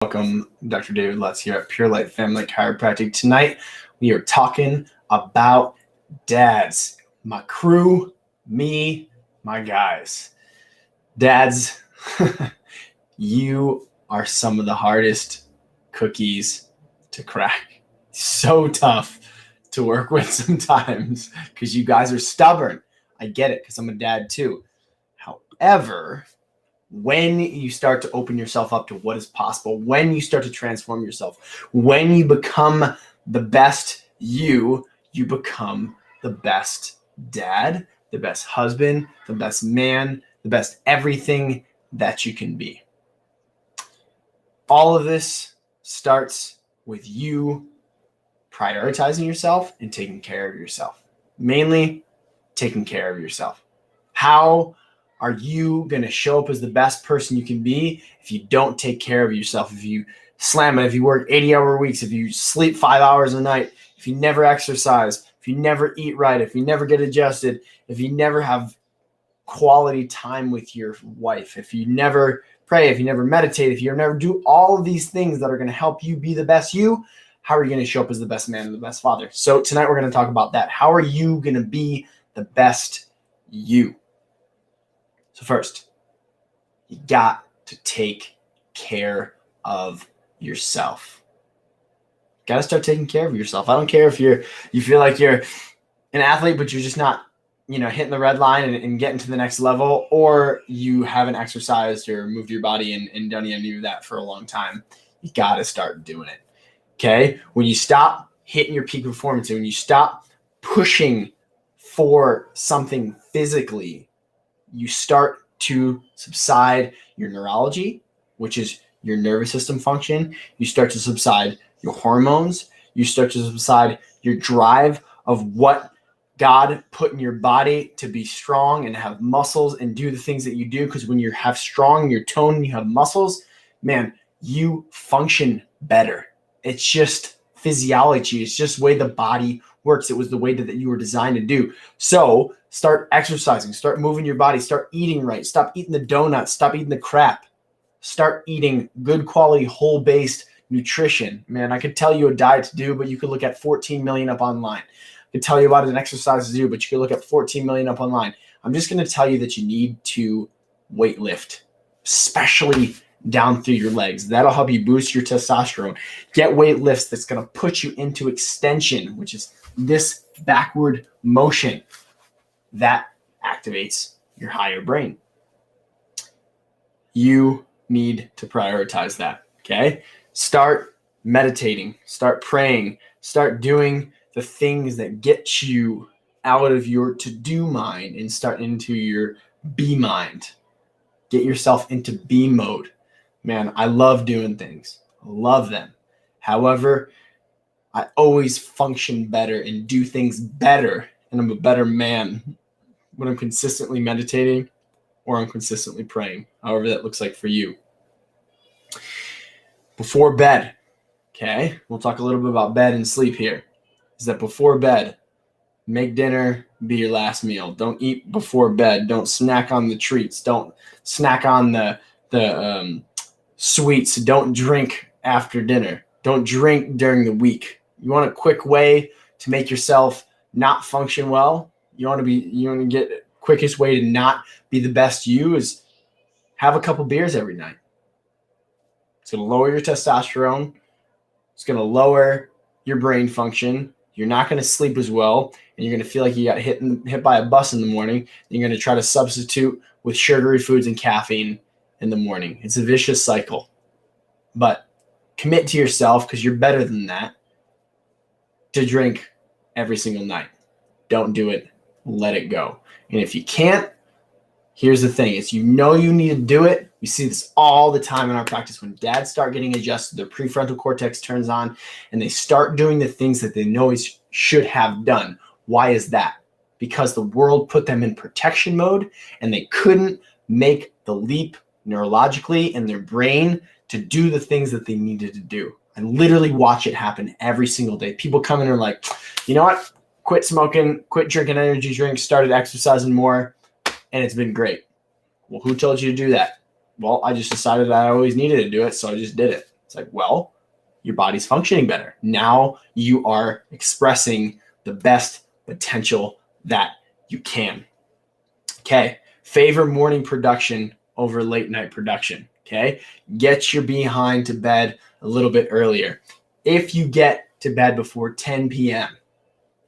Welcome, Dr. David Lutz here at Pure Light Family Chiropractic. Tonight, we are talking about dads. My crew, me, my guys. Dads, you are some of the hardest cookies to crack. So tough to work with sometimes because you guys are stubborn. I get it because I'm a dad too. However, when you start to open yourself up to what is possible, when you start to transform yourself, when you become the best you become the best dad, the best husband, the best man, the best everything that you can be. All of this starts with you prioritizing yourself and taking care of yourself. Mainly taking care of yourself. How are you going to show up as the best person you can be if you don't take care of yourself? If you slam it, if you work 80-hour weeks, if you sleep 5 hours a night, if you never exercise, if you never eat right, if you never get adjusted, if you never have quality time with your wife, if you never pray, if you never meditate, if you never do all of these things that are going to help you be the best you, how are you going to show up as the best man and the best father? So tonight we're going to talk about that. How are you going to be the best you? So first, you got to take care of yourself. You got to start taking care of yourself. I don't care if you feel like you're an athlete, but you're just not, hitting the red line and getting to the next level, or you haven't exercised or moved your body and done any of that for a long time. You got to start doing it. Okay? When you stop hitting your peak performance and when you stop pushing for something physically, you start to subside your neurology, which is your nervous system function. You start to subside your hormones. You start to subside your drive of what God put in your body to be strong and have muscles and do the things that you do. Because when you have strong, you're toned, and you have muscles, man, you function better. It's just physiology. It's just the way the body works. It was the way that you were designed to do. So start exercising, start moving your body, start eating right, stop eating the donuts, stop eating the crap, start eating good quality whole-based nutrition. Man, I could tell you a diet to do, but you could look at 14 million up online. I could tell you about an exercise to do, but you could look at 14 million up online. I'm just going to tell you that you need to weight lift, especially down through your legs. That'll help you boost your testosterone. Get weight lifts that's going to put you into extension, which is this backward motion that activates your higher brain. You need to prioritize that, okay? Start meditating, start praying, start doing the things that get you out of your to-do mind and start into your be mind. Get yourself into be mode. Man, I love doing things. I love them. However, I always function better and do things better, and I'm a better man when I'm consistently meditating or I'm consistently praying, however that looks like for you. Before bed, okay? We'll talk a little bit about bed and sleep here. Is that before bed, make dinner be your last meal. Don't eat before bed. Don't snack on the treats. Don't snack on the sweets. Don't drink after dinner. Don't drink during the week. You want a quick way to make yourself not function well? You want to get quickest way to not be the best you is have a couple beers every night. It's going to lower your testosterone. It's going to lower your brain function. You're not going to sleep as well, and you're going to feel like you got hit by a bus in the morning. You're going to try to substitute with sugary foods and caffeine in the morning. It's a vicious cycle. But commit to yourself, because you're better than that, to drink every single night. Don't do it. Let it go. And if you can't, here's the thing. It's you need to do it. We see this all the time in our practice. When dads start getting adjusted, their prefrontal cortex turns on, and they start doing the things that they know should have done. Why is that? Because the world put them in protection mode, and they couldn't make the leap neurologically in their brain to do the things that they needed to do. I literally watch it happen every single day. People come in and are like, you know what? Quit smoking, quit drinking energy drinks, started exercising more, and it's been great. Well, who told you to do that? Well, I just decided I always needed to do it, so I just did it. It's like, well, your body's functioning better. Now you are expressing the best potential that you can. Okay. Favor morning production over late night production. Okay. Get your behind to bed a little bit earlier. If you get to bed before 10 p.m.,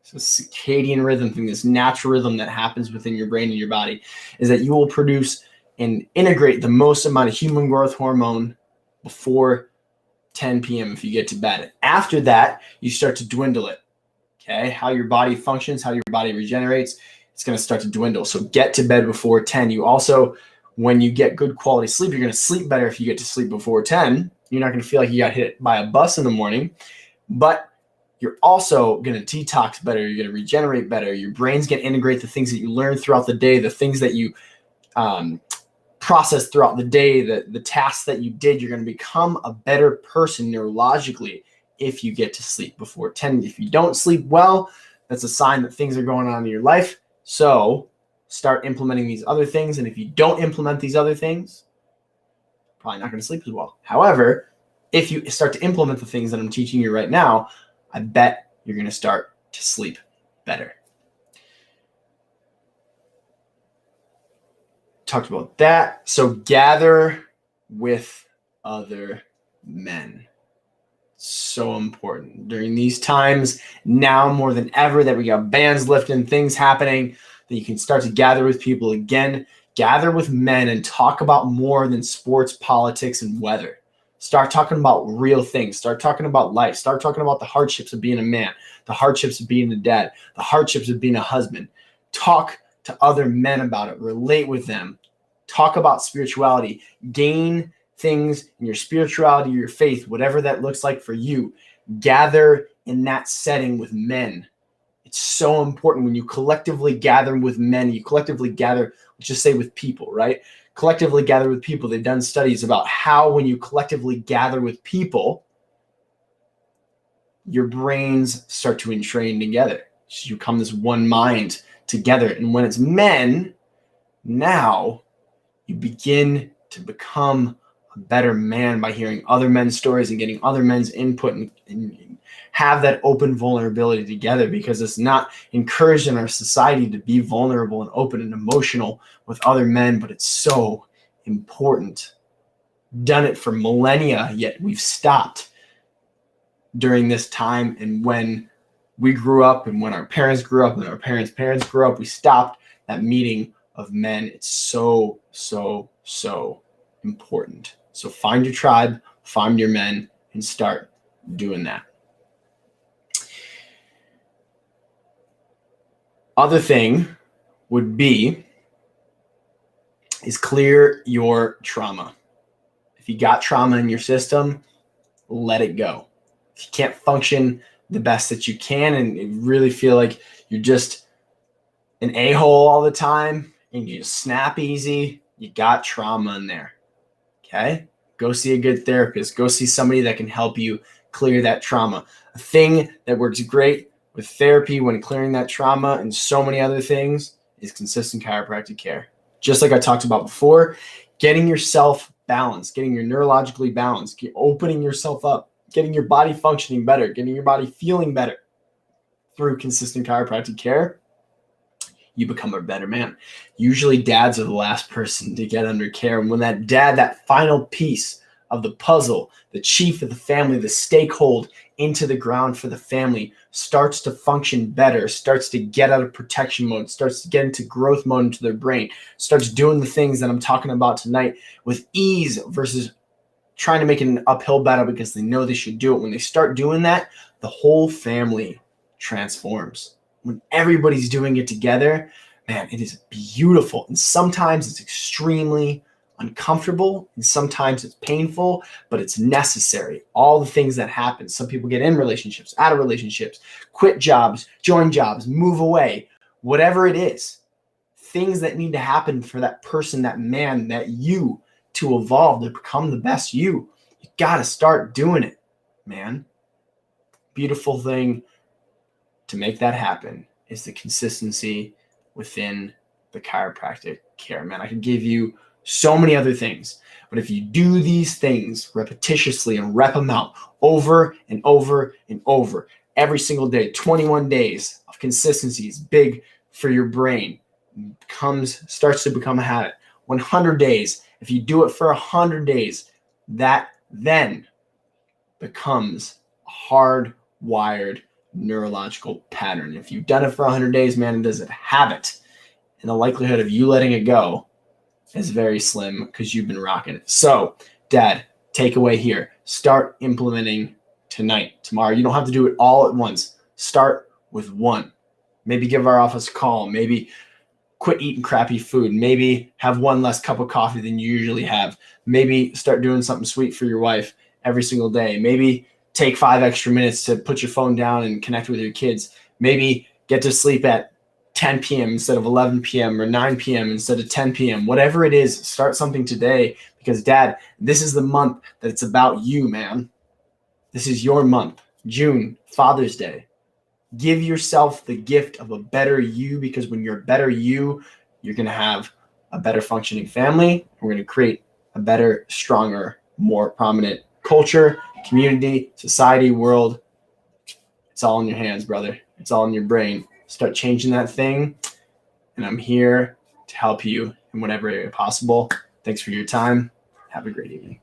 so circadian rhythm thing, this natural rhythm that happens within your brain and your body, is that you will produce and integrate the most amount of human growth hormone before 10 p.m. if you get to bed. After that, you start to dwindle it. Okay. How your body functions, how your body regenerates, it's going to start to dwindle. So get to bed before 10. You also, when you get good quality sleep, you're going to sleep better if you get to sleep before 10. You're not going to feel like you got hit by a bus in the morning, but you're also going to detox better. You're going to regenerate better. Your brain's going to integrate the things that you learn throughout the day, the things that you process throughout the day, the tasks that you did. You're going to become a better person neurologically if you get to sleep before 10. If you don't sleep well, that's a sign that things are going on in your life. So start implementing these other things. And if you don't implement these other things, probably not going to sleep as well. However, if you start to implement the things that I'm teaching you right now, I bet you're going to start to sleep better. Talked about that. So gather with other men. So important during these times now more than ever that we got bans lifting, things happening, that you can start to gather with people again. Gather with men and talk about more than sports, politics, and weather. Start talking about real things. Start talking about life. Start talking about the hardships of being a man, the hardships of being a dad, the hardships of being a husband. Talk to other men about it. Relate with them. Talk about spirituality. Gain things in your spirituality, your faith, whatever that looks like for you. Gather in that setting with men. It's so important when you collectively gather with men. You collectively gather, let's just say with people, right? Collectively gather with people. They've done studies about how when you collectively gather with people, your brains start to entrain together. So you become this one mind together. And when it's men, now you begin to become a better man by hearing other men's stories and getting other men's input and have that open vulnerability together, because it's not encouraged in our society to be vulnerable and open and emotional with other men, but it's so important. Done it for millennia, yet we've stopped during this time. And when we grew up and when our parents grew up and our parents' parents grew up, we stopped that meeting of men. It's so, so, so important. So find your tribe, find your men, and start doing that. Other thing would be is clear your trauma. If you got trauma in your system, let it go. If you can't function the best that you can and you really feel like you're just an a-hole all the time and you just snap easy, you got trauma in there. Okay? Go see a good therapist. Go see somebody that can help you clear that trauma. A thing that works great with therapy when clearing that trauma and so many other things is consistent chiropractic care. Just like I talked about before, getting yourself balanced, getting your neurologically balanced, opening yourself up, getting your body functioning better, getting your body feeling better through consistent chiropractic care, you become a better man. Usually dads are the last person to get under care. And when that dad, that final piece of the puzzle, the chief of the family, the stakehold into the ground for the family, starts to function better, starts to get out of protection mode, starts to get into growth mode into their brain, starts doing the things that I'm talking about tonight with ease versus trying to make it an uphill battle because they know they should do it. When they start doing that, the whole family transforms. When everybody's doing it together, man, it is beautiful. And sometimes it's extremely uncomfortable and sometimes it's painful, but it's necessary. All the things that happen. Some people get in relationships, out of relationships, quit jobs, join jobs, move away, whatever it is. Things that need to happen for that person, that man, that you to evolve, to become the best you. You got to start doing it, man. Beautiful thing to make that happen is the consistency within the chiropractic care. Man, I could give you so many other things. But if you do these things repetitiously and rep them out over and over and over every single day, 21 days of consistency is big for your brain. Starts to become a habit. 100 days, if you do it for 100 days, that then becomes a hardwired neurological pattern. If you've done it for 100 days, man, it is a habit. And the likelihood of you letting it go is very slim because you've been rocking it. So, Dad, takeaway here. Start implementing tonight, tomorrow. You don't have to do it all at once. Start with one. Maybe give our office a call. Maybe quit eating crappy food. Maybe have one less cup of coffee than you usually have. Maybe start doing something sweet for your wife every single day. Maybe take 5 extra minutes to put your phone down and connect with your kids. Maybe get to sleep at 10 p.m. instead of 11 p.m. or 9 p.m. instead of 10 p.m. Whatever it is, start something today because, Dad, this is the month that it's about you, man. This is your month. June, Father's Day. Give yourself the gift of a better you because when you're a better you, you're going to have a better functioning family. We're going to create a better, stronger, more prominent culture, community, society, world. It's all in your hands, brother. It's all in your brain. Start changing that thing. And I'm here to help you in whatever way possible. Thanks for your time. Have a great evening.